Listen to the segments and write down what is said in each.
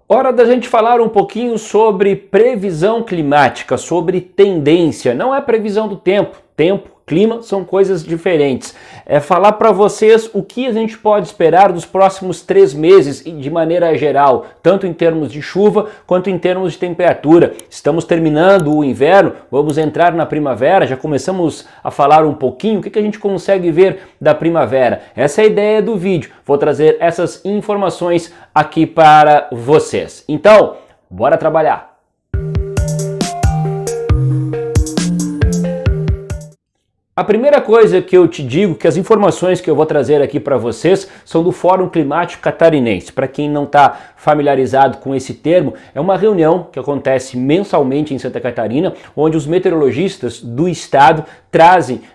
Hora da gente falar um pouquinho sobre previsão climática, sobre tendência. Não é previsão do tempo. Tempo, clima são coisas diferentes. É falar para vocês o que a gente pode esperar dos próximos 3 meses de maneira geral, tanto em termos de chuva quanto em termos de temperatura. Estamos terminando o inverno, vamos entrar na primavera, já começamos a falar um pouquinho o que a gente consegue ver da primavera. Essa é a ideia do vídeo. Vou trazer essas informações aqui para vocês. Então, bora trabalhar! A primeira coisa que eu te digo, que as informações que eu vou trazer aqui para vocês são do Fórum Climático Catarinense. Para quem não está familiarizado com esse termo, é uma reunião que acontece mensalmente em Santa Catarina, onde os meteorologistas do estado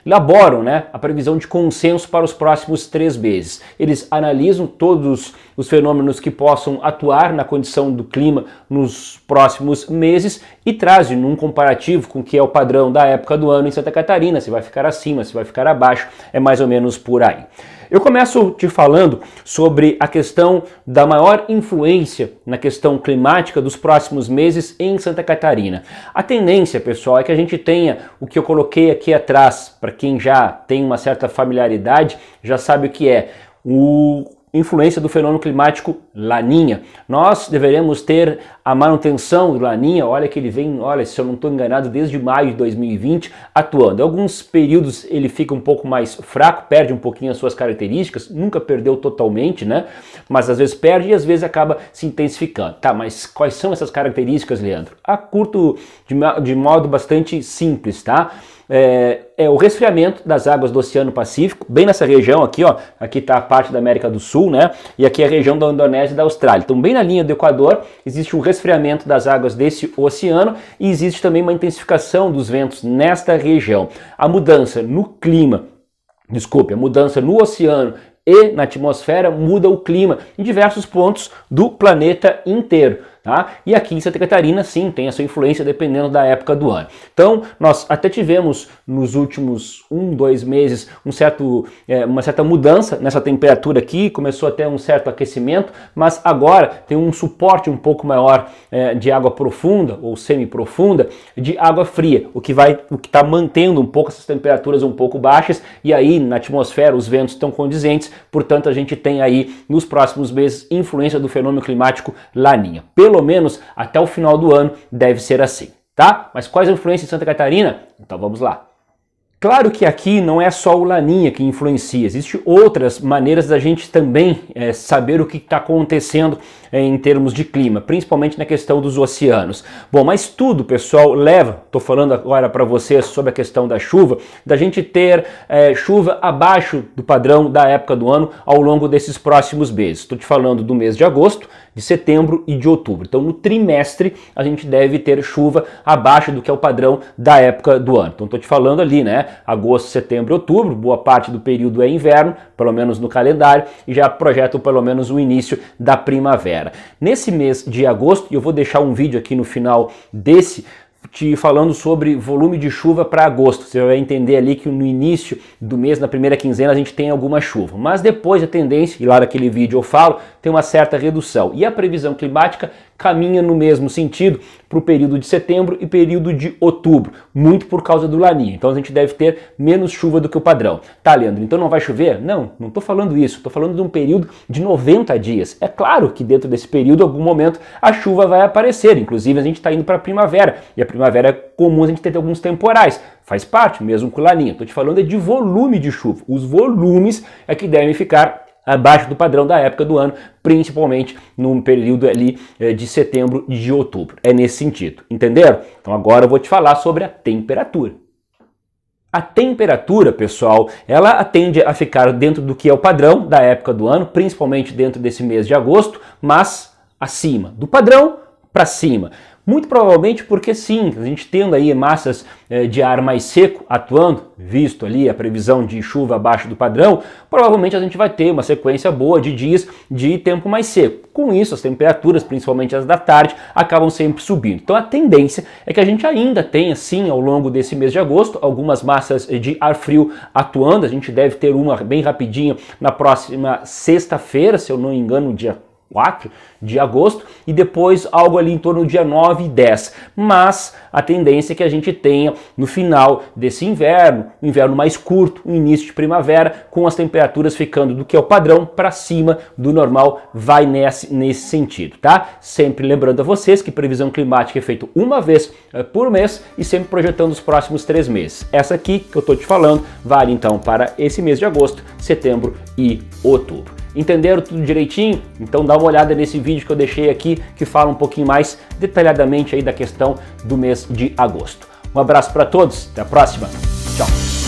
elaboram a previsão de consenso para os próximos 3 meses. Eles analisam todos os fenômenos que possam atuar na condição do clima nos próximos meses e trazem um comparativo com o que é o padrão da época do ano em Santa Catarina, se vai ficar acima, se vai ficar abaixo, é mais ou menos por aí. Eu começo te falando sobre a questão da maior influência na questão climática dos próximos meses em Santa Catarina. A tendência, pessoal, é que a gente tenha o que eu coloquei aqui atrás, para quem já tem uma certa familiaridade, já sabe o que é influência do fenômeno climático Laninha. Nós deveremos ter a manutenção do Laninha, olha que ele vem, se eu não estou enganado, desde maio de 2020 atuando. Em alguns períodos ele fica um pouco mais fraco, perde um pouquinho as suas características, nunca perdeu totalmente, mas às vezes perde e às vezes acaba se intensificando. Tá, mas quais são essas características, Leandro? A curto, de modo bastante simples, tá? É o resfriamento das águas do Oceano Pacífico, bem nessa região aqui, ó, aqui está a parte da América do Sul, e aqui é a região da Indonésia e da Austrália. Então, bem na linha do Equador, existe um resfriamento das águas desse oceano e existe também uma intensificação dos ventos nesta região. A mudança no clima, a mudança no oceano e na atmosfera muda o clima em diversos pontos do planeta inteiro. Tá? E aqui em Santa Catarina, sim, tem a sua influência dependendo da época do ano. Então, nós até tivemos nos últimos 2 meses uma certa mudança nessa temperatura aqui, começou a ter um certo aquecimento, mas agora tem um suporte um pouco maior de água profunda ou semi-profunda de água fria, o que está mantendo um pouco essas temperaturas um pouco baixas, e aí na atmosfera os ventos estão condizentes, portanto a gente tem aí nos próximos meses influência do fenômeno climático Laninha. Pelo menos até o final do ano deve ser assim, tá? Mas quais as influências em Santa Catarina? Então vamos lá. Claro que aqui não é só o Laninha que influencia, existem outras maneiras da gente também saber o que está acontecendo em termos de clima, principalmente na questão dos oceanos. Bom, mas tudo, pessoal, estou falando agora para vocês sobre a questão da chuva, da gente ter chuva abaixo do padrão da época do ano ao longo desses próximos meses. Estou te falando do mês de agosto, de setembro e de outubro. Então, no trimestre, a gente deve ter chuva abaixo do que é o padrão da época do ano. Então, estou te falando ali, agosto, setembro e outubro, boa parte do período é inverno, pelo menos no calendário, e já projeto pelo menos o início da primavera. Nesse mês de agosto, e eu vou deixar um vídeo aqui no final te falando sobre volume de chuva para agosto. Você vai entender ali que no início do mês, na primeira quinzena, a gente tem alguma chuva. Mas depois a tendência, e lá naquele vídeo eu falo, tem uma certa redução. E a previsão climática caminha no mesmo sentido para o período de setembro e período de outubro, muito por causa do Laninha. Então a gente deve ter menos chuva do que o padrão. Tá, Leandro, então não vai chover? Não estou falando isso, estou falando de um período de 90 dias. É claro que dentro desse período, em algum momento, a chuva vai aparecer, inclusive a gente está indo para a primavera, e a primavera é comum a gente ter alguns temporais, faz parte mesmo com o Laninha. Estou te falando de volume de chuva, os volumes é que devem ficar abaixo do padrão da época do ano, principalmente no período ali de setembro e de outubro. É nesse sentido, entenderam? Então agora eu vou te falar sobre a temperatura. A temperatura, pessoal, ela tende a ficar dentro do que é o padrão da época do ano, principalmente dentro desse mês de agosto, mas acima do padrão para cima. Muito provavelmente porque sim, a gente tendo aí massas de ar mais seco atuando, visto ali a previsão de chuva abaixo do padrão, provavelmente a gente vai ter uma sequência boa de dias de tempo mais seco. Com isso, as temperaturas, principalmente as da tarde, acabam sempre subindo. Então a tendência é que a gente ainda tenha, sim, ao longo desse mês de agosto, algumas massas de ar frio atuando. A gente deve ter uma bem rapidinho na próxima sexta-feira, se eu não me engano, dia 4 de agosto e depois algo ali em torno do dia 9 e 10. Mas a tendência é que a gente tenha no final desse inverno, um inverno mais curto, um início de primavera, com as temperaturas ficando do que é o padrão para cima do normal, vai nesse sentido, tá? Sempre lembrando a vocês que previsão climática é feita uma vez por mês e sempre projetando os próximos 3 meses. Essa aqui que eu estou te falando vale então para esse mês de agosto, setembro e outubro. Entenderam tudo direitinho? Então dá uma olhada nesse vídeo que eu deixei aqui que fala um pouquinho mais detalhadamente aí da questão do mês de agosto. Um abraço para todos, até a próxima, tchau!